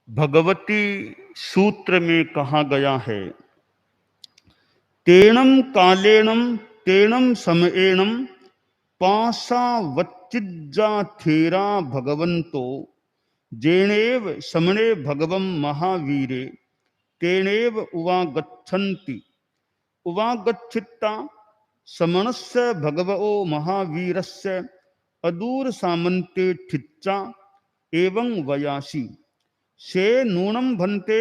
भगवती सूत्र में कहा गया है, तेणम कालेणम तेणम समएणम पासा वच्चिज्जा थेरा भगवंतो जेनेव समणे भगवं महावीरे तेनेव उवागच्छन्ति समणस्य भगवो महावीरस्य अदूर सामन्ते ठिच्चा एवं वयासी से नूनम भन्ते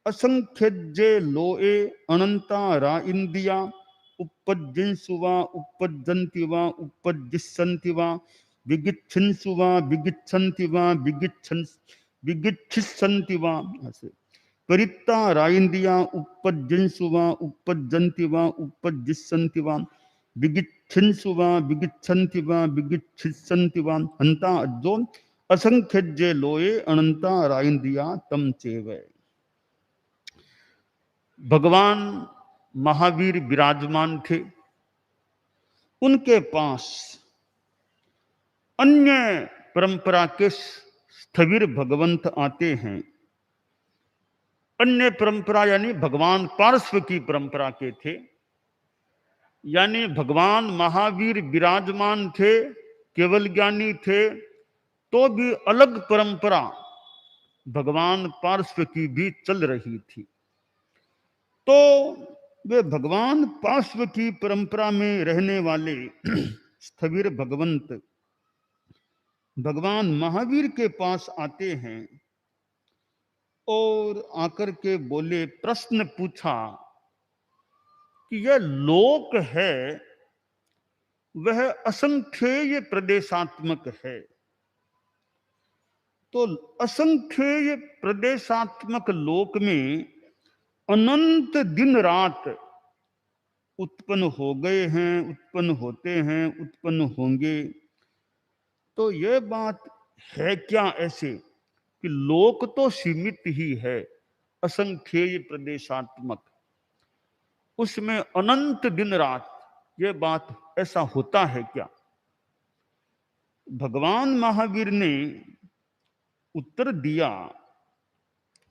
असंख्यज्जे लोए अनंता रा इंदिया उपज्जिन्सु वा उपज्जन्ति वा उपज्जिस्सन्ति वा विगिच्छन्सु वा विगिच्छन्ति वा विगिच्छिस्सन्ति वा परित्ता राइंदिया उपज्जिन्सु वा उपज्जन्ति वा उपज्जिस्सन्ति वा विगिच्छन्सु वा विगिच्छन्ति वा विगिच्छिस्सन्ति वा हंता अज्जो असंख्यज्जे लोए अनंता राइंदिया तम चेव। भगवान महावीर विराजमान थे, उनके पास अन्य परंपरा के स्थविर भगवंत आते हैं। अन्य परंपरा यानी भगवान पार्श्व की परंपरा के थे, यानी भगवान महावीर विराजमान थे, केवल ज्ञानी थे, तो भी अलग परंपरा भगवान पार्श्व की भी चल रही थी। तो वे भगवान पार्श्व की परंपरा में रहने वाले स्थविर भगवंत भगवान महावीर के पास आते हैं और आकर के बोले, प्रश्न पूछा कि यह लोक है वह असंख्येय प्रदेशात्मक है, तो असंख्येय प्रदेशात्मक लोक में अनंत दिन रात उत्पन्न हो गए हैं, उत्पन्न होते हैं, उत्पन्न होंगे। तो यह बात है क्या ऐसे कि लोक तो सीमित ही है, असंख्येय प्रदेशात्मक, उसमें अनंत दिन रात, यह बात ऐसा होता है क्या? भगवान महावीर ने उत्तर दिया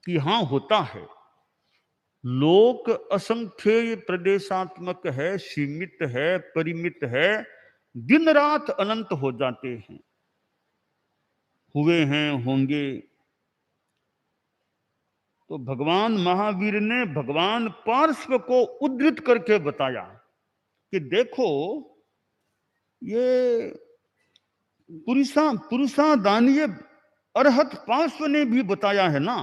कि हां होता है। लोक असंख्येय प्रदेशात्मक है, सीमित है, परिमित है, दिन रात अनंत हो जाते हैं, हुए हैं, होंगे। तो भगवान महावीर ने भगवान पार्श्व को उद्धृत करके बताया कि देखो, ये पुरुषादानीय अरहत पार्श्व ने भी बताया है ना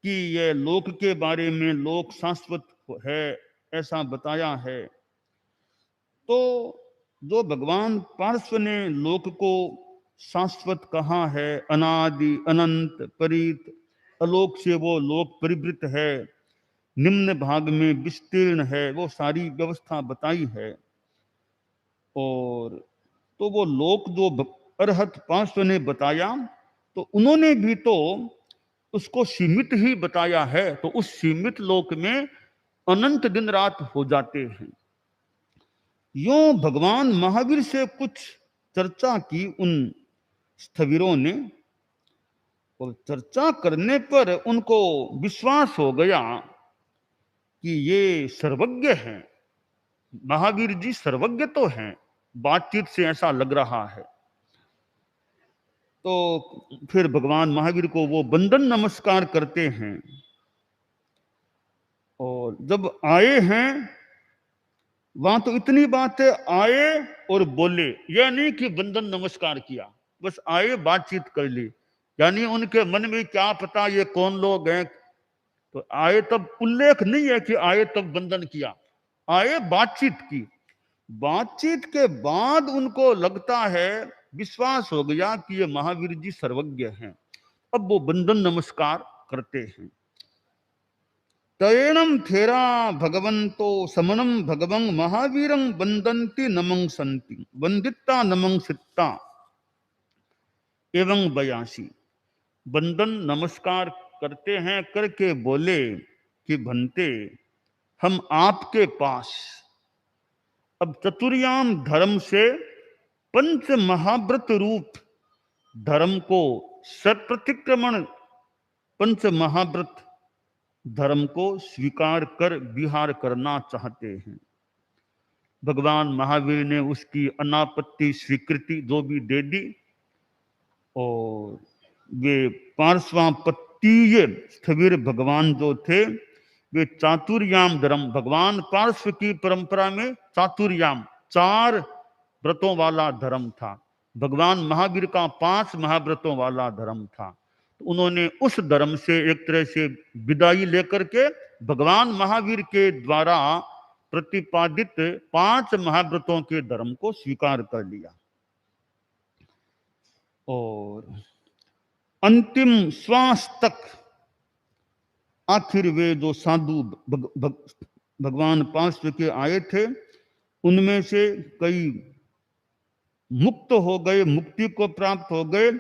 कि यह लोक के बारे में, लोक शाश्वत है, ऐसा बताया है। तो जो भगवान पार्श्व ने लोक को शाश्वत कहा है, अनादि अनंत परित, अलोक से वो लोक परिवृत है, निम्न भाग में विस्तीर्ण है, वो सारी व्यवस्था बताई है। और तो वो लोक जो अरहत पार्श्व ने बताया, तो उन्होंने भी तो उसको सीमित ही बताया है, तो उस सीमित लोक में अनंत दिन रात हो जाते हैं। यूं भगवान महावीर से कुछ चर्चा की उन स्थविरों ने, और चर्चा करने पर उनको विश्वास हो गया कि ये सर्वज्ञ हैं, महावीर जी सर्वज्ञ तो हैं, बातचीत से ऐसा लग रहा है। तो फिर भगवान महावीर को वो बंदन नमस्कार करते हैं, और जब आए हैं वहां तो इतनी बात है, आए और बोले, यह नहीं कि बंदन नमस्कार किया, बस आए, बातचीत कर ली, यानी उनके मन में क्या पता ये कौन लोग हैं। तो आए तब उल्लेख नहीं है कि आए तब बंदन किया, आए बातचीत की, बातचीत के बाद उनको लगता है, विश्वास हो गया कि ये महावीर जी सर्वज्ञ हैं, अब वो बंदन नमस्कार करते हैं। तयेणम थेरा भगवंतो समनम भगवं महावीरं वंदन्ति नमंसन्ति वंदिता नमंसिता एवं बयासी। वंदन नमस्कार करते हैं, करके बोले कि भंते, हम आपके पास अब चतुर्याम धर्म से पंच महाव्रत रूप धर्म को सप्रतिक्रमण पंच महाव्रत धर्म को स्वीकार कर विहार करना चाहते हैं। भगवान महावीर ने उसकी अनापत्ति स्वीकृति जो भी दे दी, और वे पार्श्वापत्तीय स्थविर भगवान जो थे वे चातुर्याम धर्म, भगवान पार्श्व की परंपरा में चातुर्याम 4 व्रतों वाला धर्म था। भगवान महावीर का 5 महाव्रतों वाला धर्म था। तो उन्होंने उस धर्म से एक तरह से विदाई लेकर के भगवान महावीर के द्वारा प्रतिपादित 5 महाव्रतों के धर्म को स्वीकार कर लिया। और अंतिम श्वास तक आखिर वे जो साधु भगवान पार्श्व के आए थे, उनमें से कई मुक्त हो गए, मुक्ति को प्राप्त हो गए,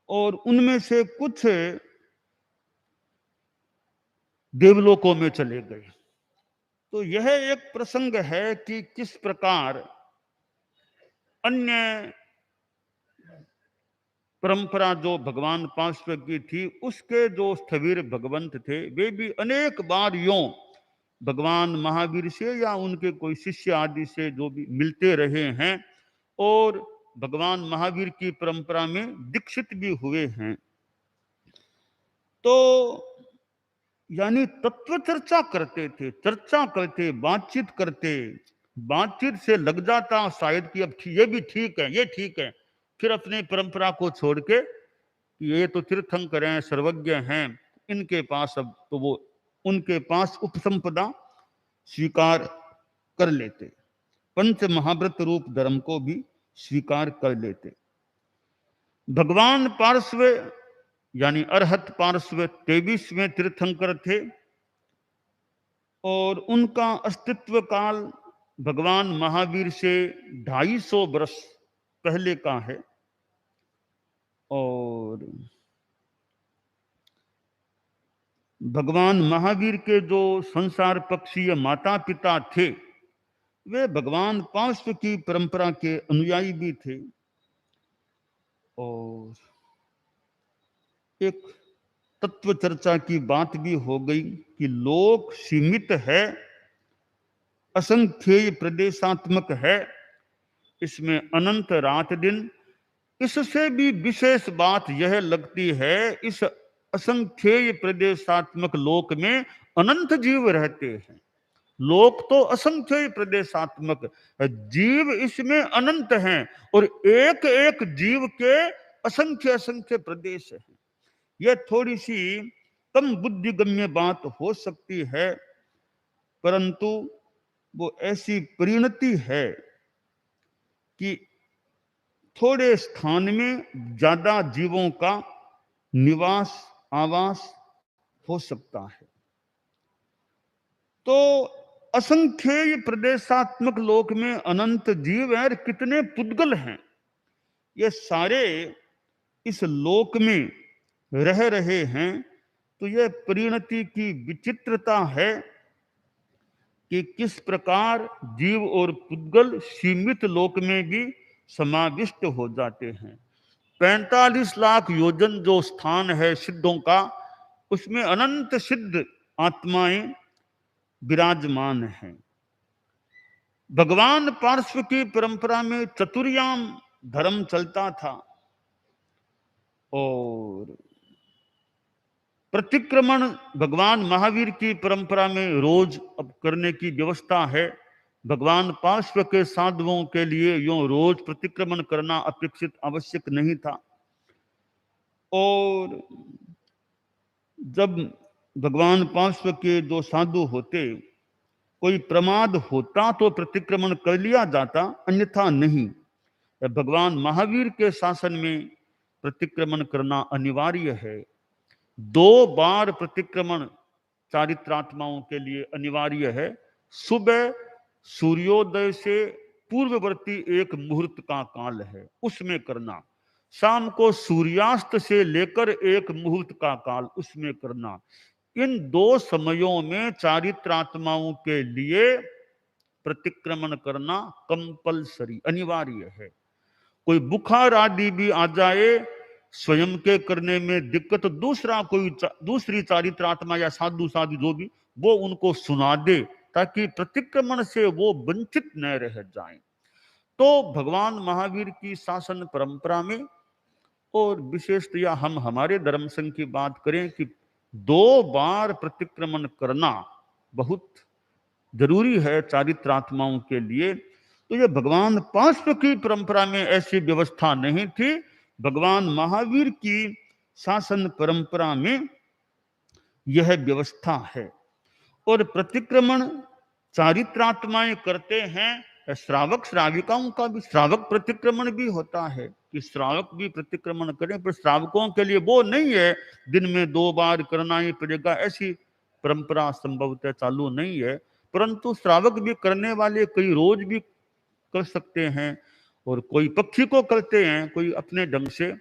और उनमें से कुछ देवलोकों में चले गए। तो यह एक प्रसंग है कि किस प्रकार अन्य परंपरा जो भगवान पार्श्व की थी, उसके जो स्थविर भगवंत थे, वे भी अनेक बार यों भगवान महावीर से या उनके कोई शिष्य आदि से जो भी मिलते रहे हैं और भगवान महावीर की परंपरा में दीक्षित भी हुए हैं। तो यानी तत्व चर्चा करते थे, चर्चा करते, बातचीत करते, बातचीत से लग जाता शायद कि अब ये भी ठीक है, ये ठीक है, फिर अपने परंपरा को छोड़ के ये तो तीर्थंकर हैं, सर्वज्ञ हैं, इनके पास अब तो वो उनके पास उपसंपदा स्वीकार कर लेते, पंच महाव्रत रूप धर्म को भी स्वीकार कर लेते। भगवान पार्श्व यानी अरहत पार्श्व 23वें तीर्थंकर थे, और उनका अस्तित्व काल भगवान महावीर से 250 वर्ष पहले का है। और भगवान महावीर के जो संसार पक्षीय माता पिता थे, वे भगवान पार्श्व की परंपरा के अनुयायी भी थे। और एक तत्व चर्चा की बात भी हो गई कि लोक सीमित है, असंख्येय प्रदेशात्मक है, इसमें अनंत रात दिन। इससे भी विशेष बात यह लगती है, इस असंख्येय प्रदेशात्मक लोक में अनंत जीव रहते हैं। लोक तो असंख्येय प्रदेशात्मक, जीव इसमें अनंत हैं, और एक एक जीव के असंख्य असंख्य प्रदेश हैं। यह थोड़ी सी कम बुद्धिगम्य बात हो सकती है, परंतु वो ऐसी परिणति है कि थोड़े स्थान में ज्यादा जीवों का निवास आवास हो सकता है। तो असंख्येय प्रदेशात्मक लोक में अनंत जीव हैं, कितने पुद्गल हैं, ये सारे इस लोक में रह रहे हैं। तो यह परिणति की विचित्रता है कि किस प्रकार जीव और पुद्गल सीमित लोक में भी समाविष्ट हो जाते हैं। 45 लाख योजन जो स्थान है सिद्धों का, उसमें अनंत सिद्ध आत्माएं विराजमान हैं। भगवान पार्श्व की परंपरा में चतुर्याम धर्म चलता था, और प्रतिक्रमण भगवान महावीर की परंपरा में रोज अब करने की व्यवस्था है। भगवान पार्श्व के साधुओं के लिए यूं रोज प्रतिक्रमण करना अपेक्षित आवश्यक नहीं था। और जब भगवान पार्श्व के जो साधु होते, कोई प्रमाद होता तो प्रतिक्रमण कर लिया जाता, अन्यथा नहीं। भगवान महावीर के शासन में प्रतिक्रमण करना अनिवार्य है। 2 बार प्रतिक्रमण चारित्रात्माओं के लिए अनिवार्य है। सुबह सूर्योदय से पूर्ववर्ती एक मुहूर्त का काल है, उसमें करना। शाम को सूर्यास्त से लेकर एक मुहूर्त का काल, उसमें करना। इन 2 समयों में चारित्रात्माओं के लिए प्रतिक्रमण करना कंपलसरी, अनिवार्य है। कोई बुखार आदि भी आ जाए स्वयं के करने में दिक्कत दूसरा कोई दूसरी चारित्रात्मा या साधु साधु जो भी वो उनको सुना दे, ताकि प्रतिक्रमण से वो वंचित न रह जाएं। तो भगवान महावीर की शासन परंपरा में, और विशेषतया हम हमारे धर्म संघ की बात करें कि 2 बार प्रतिक्रमण करना बहुत जरूरी है चारित्रात्माओं के लिए। तो ये भगवान पार्श्व की परंपरा में ऐसी व्यवस्था नहीं थी, भगवान महावीर की शासन परंपरा में यह व्यवस्था है। और प्रतिक्रमण चारित्रात्माएं करते हैं, श्रावक श्राविकाओं का भी श्रावक प्रतिक्रमण भी होता है कि श्रावक भी प्रतिक्रमण करें, पर श्रावकों के लिए वो नहीं है दिन में 2 बार करना ही पड़ेगा, ऐसी परंपरा संभवतः चालू नहीं है। परंतु श्रावक भी करने वाले कई रोज भी कर सकते हैं, और कोई पक्षी को करते हैं, कोई अपने ढंग से।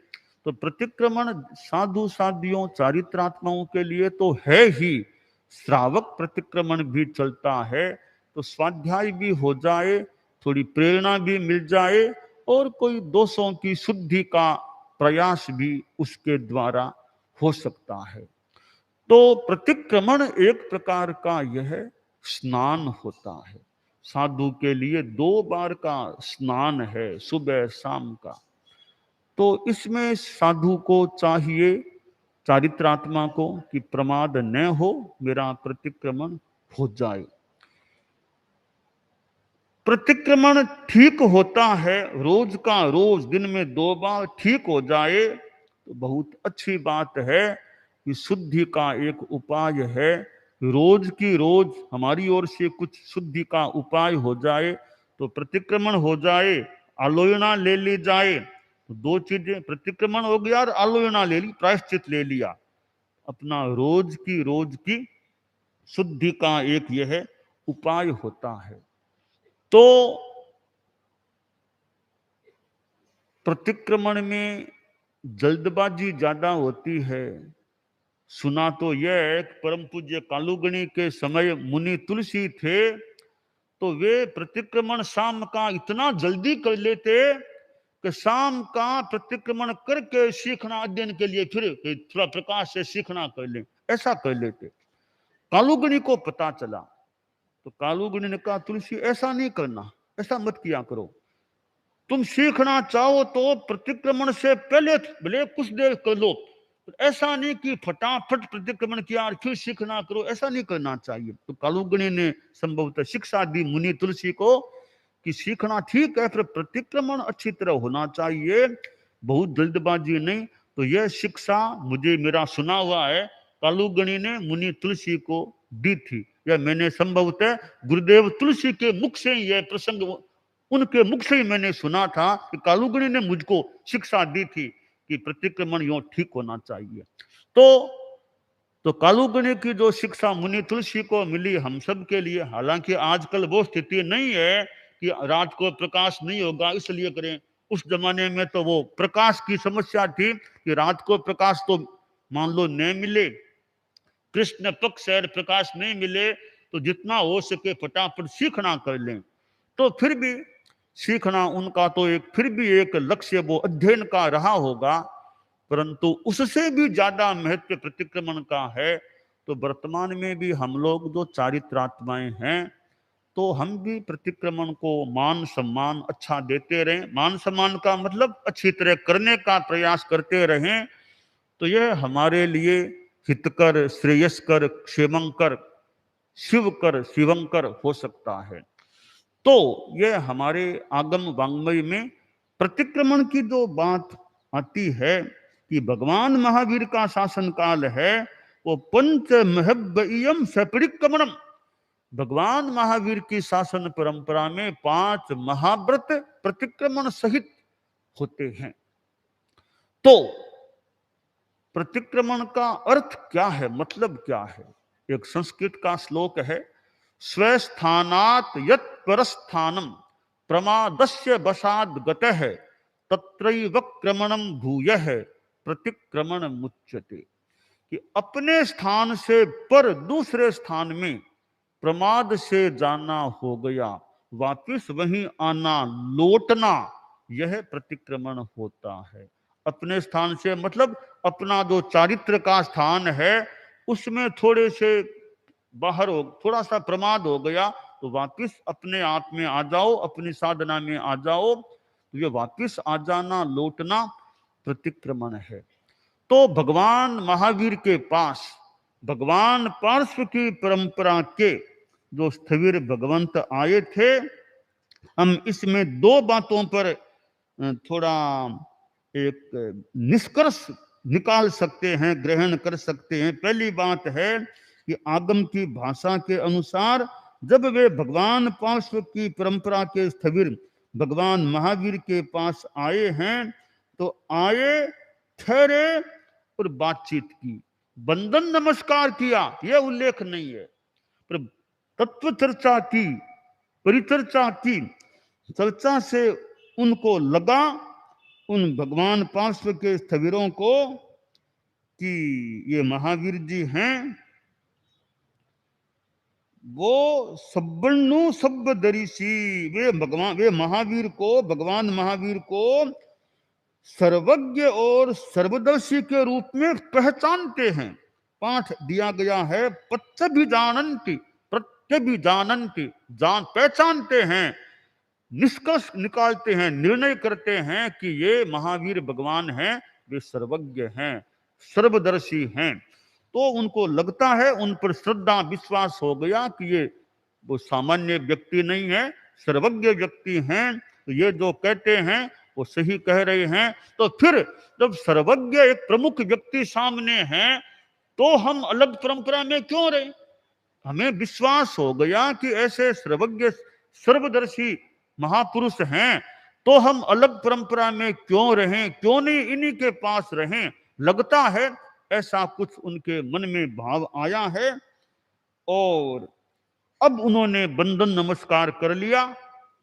तो प्रतिक्रमण साधु साधियों चारित्रात्माओं के लिए तो है ही, श्रावक प्रतिक्रमण भी चलता है, तो स्वाध्याय भी हो जाए, थोड़ी प्रेरणा भी मिल जाए, और कोई दोषों की शुद्धि का प्रयास भी उसके द्वारा हो सकता है। तो प्रतिक्रमण एक प्रकार का यह स्नान होता है, साधु के लिए 2 बार का स्नान है, सुबह शाम का। तो इसमें साधु को चाहिए, चारित्रात्मा को, कि प्रमाद न हो, मेरा प्रतिक्रमण हो जाए। प्रतिक्रमण ठीक होता है, रोज का रोज दिन में 2 बार ठीक हो जाए तो बहुत अच्छी बात है कि शुद्धि का एक उपाय है। रोज की रोज हमारी ओर से कुछ शुद्धि का उपाय हो जाए, तो प्रतिक्रमण हो जाए, आलोचना ले ली जाए, तो 2 चीजें, प्रतिक्रमण हो गया और आलोचना ले ली, प्रायश्चित ले लिया। अपना रोज की शुद्धि का एक यह उपाय होता है। तो प्रतिक्रमण में जल्दबाजी ज्यादा होती है। सुना तो यह है कि परम पूज्य कालूगणी के समय मुनि तुलसी थे, तो वे प्रतिक्रमण शाम का इतना जल्दी कर लेते कि शाम का प्रतिक्रमण करके सीखना, अध्ययन के लिए फिर थोड़ा प्रकाश से सीखना कर ले, ऐसा कर लेते। कालूगणी को पता चला, तो कालूगणी ने कहा तुलसी ऐसा नहीं करना, ऐसा मत किया करो, तुम सीखना चाहो तो प्रतिक्रमण से पहले भले कुछ देर कर लो, ऐसा नहीं कि फटाफट प्रतिक्रमण किया और फिर सीखना करो, ऐसा नहीं करना चाहिए। तो कालूगणी ने संभवतः शिक्षा दी मुनि तुलसी को कि सीखना ठीक है, फिर प्रतिक्रमण अच्छी तरह होना चाहिए, बहुत जल्दबाजी नहीं। तो यह शिक्षा मुझे मेरा सुना हुआ है कालूगणी ने मुनि तुलसी को दी थी, यह मैंने संभवतः गुरुदेव तुलसी के मुख से यह प्रसंग, उनके मुख से ही मैंने सुना था कि कालूगणी ने मुझको शिक्षा दी थी कि प्रतिक्रमण यूं ठीक होना चाहिए। तो कालूगणी की जो शिक्षा मुनि तुलसी को मिली हम सब के लिए, हालांकि आजकल वो स्थिति नहीं है कि रात को प्रकाश नहीं होगा इसलिए करें। उस जमाने में तो वो प्रकाश की समस्या थी कि रात को प्रकाश तो मान लो न मिले, कृष्ण पक्ष और प्रकाश नहीं मिले, तो जितना हो सके फटाफट सीखना कर लें। तो फिर भी सीखना उनका तो एक फिर भी एक लक्ष्य वो अध्ययन का रहा होगा, परंतु उससे भी ज्यादा महत्व प्रतिक्रमण का है। तो वर्तमान में भी हम लोग जो चारित्रात्माएं हैं, तो हम भी प्रतिक्रमण को मान सम्मान अच्छा देते रहें। मान सम्मान का मतलब अच्छी तरह करने का प्रयास करते रहें, तो यह हमारे लिए हितकर, श्रेयस्कर, क्षेमंकर, शिवकर, शिवंकर हो सकता है। तो यह हमारे आगम वांग्मय में प्रतिक्रमण की जो बात आती है कि भगवान महावीर का शासन काल है, वो पंच महब्बयम सपरिक्रमणम, भगवान महावीर की शासन परंपरा में 5 महाव्रत प्रतिक्रमण सहित होते हैं। तो प्रतिक्रमण का अर्थ क्या है, मतलब क्या है? एक संस्कृत का श्लोक है, स्वस्थानात यत् परस्थानम प्रमादस्य वशाद गतः तत्रैव क्रमणम भूयः प्रतिक्रमण मुच्यते, कि अपने स्थान से पर दूसरे स्थान में प्रमाद से जाना हो गया, वापिस वहीं आना, लौटना, यह प्रतिक्रमण होता है। अपने स्थान से मतलब अपना जो चारित्र का स्थान है उसमें थोड़े से बाहर हो, थोड़ा सा प्रमाद हो गया तो वापिस अपने आप में आ जाओ, अपनी साधना में आ जाओ। तो ये वापिस आ जाना, लौटना प्रतिक्रमण है। तो भगवान महावीर के पास भगवान पार्श्व की परंपरा के जो स्थविर भगवंत आए थे, हम इसमें दो बातों पर थोड़ा एक निष्कर्ष निकाल सकते हैं, ग्रहण कर सकते हैं। पहली बात है कि आगम की भाषा के अनुसार जब वे भगवान पार्श्व की परंपरा के स्थविर भगवान महावीर के पास आए हैं तो आए, ठहरे और बातचीत की, बंदन नमस्कार किया, यह उल्लेख नहीं है, पर तत्व चर्चा की, परिचर्चा की। चर्चा से उनको लगा, उन भगवान पार्श्व के स्थविरों को, कि ये महावीर जी हैं, वो सब्बनु सब्बदरीसी, वे महावीर को, भगवान महावीर को सर्वज्ञ और सर्वदर्शी के रूप में पहचानते हैं। पाठ दिया गया है, पत्य भी जानन्ति, प्रत्य भी जानन्ति, पहचानते हैं, निष्कर्ष निकालते हैं, निर्णय करते हैं कि ये महावीर भगवान हैं, वे सर्वज्ञ हैं, सर्वदर्शी हैं। तो उनको लगता है, उन पर श्रद्धा विश्वास हो गया कि ये वो सामान्य व्यक्ति नहीं है, सर्वज्ञ व्यक्ति हैं। तो ये जो कहते हैं वो सही कह रहे हैं। तो फिर जब सर्वज्ञ एक प्रमुख व्यक्ति सामने है तो हम अलग परंपरा में क्यों रहे? हमें विश्वास हो गया कि ऐसे सर्वज्ञ सर्वदर्शी महापुरुष हैं, तो हम अलग परंपरा में क्यों रहें, क्यों नहीं इन्हीं के पास रहें। लगता है ऐसा कुछ उनके मन में भाव आया है और अब उन्होंने बंदन नमस्कार कर लिया।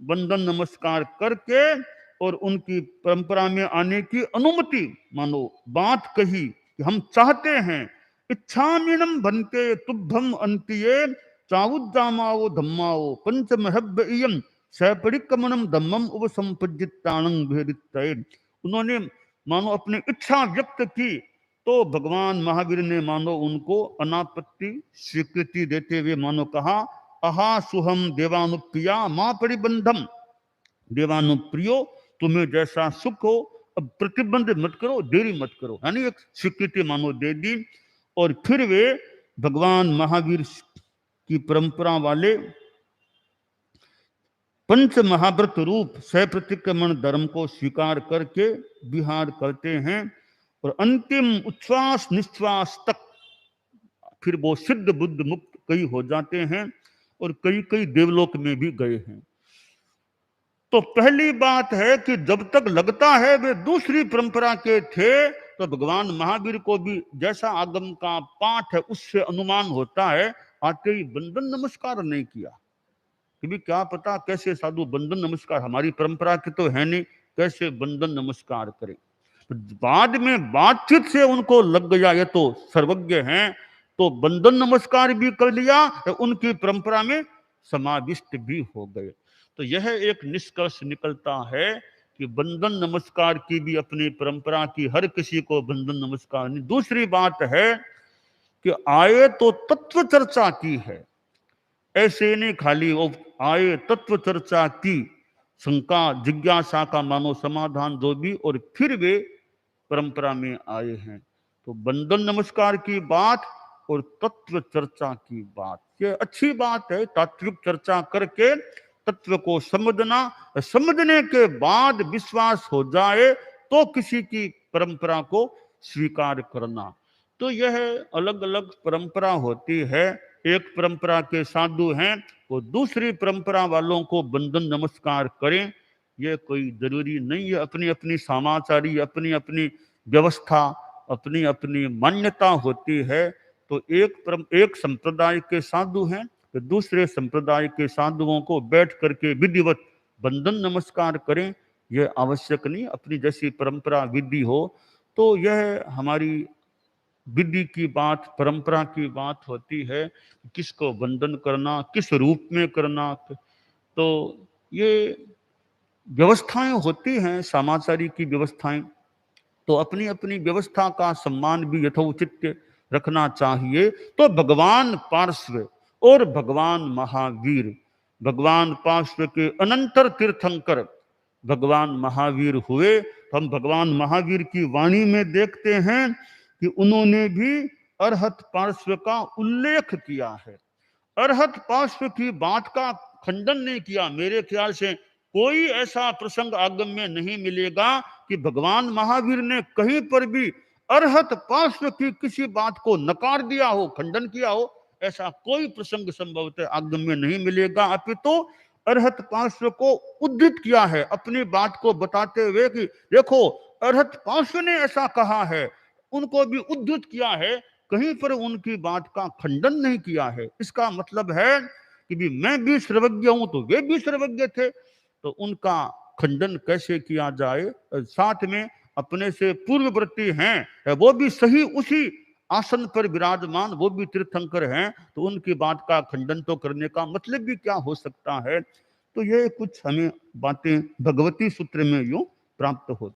बंदन नमस्कार करके और उनकी परंपरा में आने की अनुमति, मानो बात कही कि हम चाहते हैं, इच्छामिनम बनते तुभ्यम अंतिये चावुद्दामाओ धम्माओ पंचमहब्ब इयम सपरिक्रमणम धम्मम उपसंपज्जितानं भेदित्तये। उन्होंने मानो अपनी इच्छा व्यक्त की, तो भगवान महावीर ने मानो उनको अनापत्ति स्वीकृति देते हुए मानो कहा, अहा सुहम देवानुप्रिया मां परिबंधम, देवानुप्रियो तुम्हें जैसा सुख हो, अब प्रतिबंध मत करो, देरी मत करो, यानी एक स्वीकृति मानो दे दी। और फिर वे भगवान महावीर की परंपरा वाले पंच महाव्रत रूप सह प्रतिक्रमण धर्म को स्वीकार करके विहार करते हैं और अंतिम उच्छ्वास निश्वास तक फिर वो सिद्ध बुद्ध मुक्त कई हो जाते हैं और कई कई देवलोक में भी गए हैं। तो पहली बात है कि जब तक लगता है वे दूसरी परंपरा के थे, तो भगवान महावीर को भी जैसा आगम का पाठ है उससे अनुमान होता है, आते ही बंदन नमस्कार नहीं किया। कि क्या पता कैसे साधु बंदन नमस्कार, हमारी परंपरा के तो है नहीं, कैसे बंदन नमस्कार करें। तो बाद में बातचीत से उनको लग गया ये तो सर्वज्ञ हैं, तो बंदन नमस्कार भी कर लिया, उनकी परंपरा में समाविष्ट भी हो गए। तो यह एक निष्कर्ष निकलता है कि बंदन नमस्कार की भी अपनी परंपरा की, हर किसी को बंदन नमस्कार नहीं। दूसरी बात है कि आए तो तत्व चर्चा की है, ऐसे नहीं खाली वो आए, तत्व चर्चा की, शंका जिज्ञासा का मानो समाधान जो भी, और फिर वे परंपरा में आए हैं। तो बंदन नमस्कार की बात और तत्व चर्चा की बात, ये अच्छी बात है। तात्विक चर्चा करके तत्व को समझना, समझने के बाद विश्वास हो जाए तो किसी की परंपरा को स्वीकार करना। तो यह अलग अलग परंपरा होती है। एक परंपरा के साधु हैं वो दूसरी परंपरा वालों को बंदन नमस्कार करें, यह कोई जरूरी नहीं है। अपनी अपनी समाचारी, अपनी अपनी व्यवस्था, अपनी अपनी मान्यता होती है। तो एक संप्रदाय के साधु हैं तो दूसरे संप्रदाय के साधुओं को बैठ करके विधिवत बंदन नमस्कार करें, यह आवश्यक नहीं। अपनी जैसी परंपरा विधि हो, तो यह हमारी विधि की बात, परंपरा की बात होती है, किसको वंदन करना, किस रूप में करना। तो ये व्यवस्थाएं होती हैं, समाचारी की व्यवस्थाएं। तो अपनी अपनी व्यवस्था का सम्मान भी यथोचित रखना चाहिए। तो भगवान पार्श्व और भगवान महावीर, भगवान पार्श्व के अनंतर तीर्थंकर भगवान महावीर हुए। तो हम भगवान महावीर की वाणी में देखते हैं कि उन्होंने भी अरहत पार्श्व का उल्लेख किया है। अरहत पार्श्व की बात का खंडन नहीं किया। मेरे ख्याल से कोई ऐसा प्रसंग आगम में नहीं मिलेगा कि भगवान महावीर ने कहीं पर भी अरहत पार्श्व की किसी बात को नकार दिया हो, खंडन किया हो। ऐसा कोई प्रसंग संभवतः आगम में नहीं मिलेगा। अपितु अरहत पार्श्व को उद्धृत किया है अपनी बात को बताते हुए कि देखो अरहत पार्श्व ने ऐसा कहा है, उनको भी उद्धृत किया है, कहीं पर उनकी बात का खंडन नहीं किया है। इसका मतलब है कि भी मैं भी सर्वज्ञ हूं तो वे भी सर्वज्ञ थे, तो उनका खंडन कैसे किया जाए। साथ में अपने से पूर्ववर्ती हैं, वो भी सही उसी आसन पर विराजमान, वो भी तीर्थंकर हैं, तो उनकी बात का खंडन तो करने का मतलब भी क्या हो सकता है। तो ये कुछ हमें बातें भगवती सूत्र में यूं प्राप्त होती।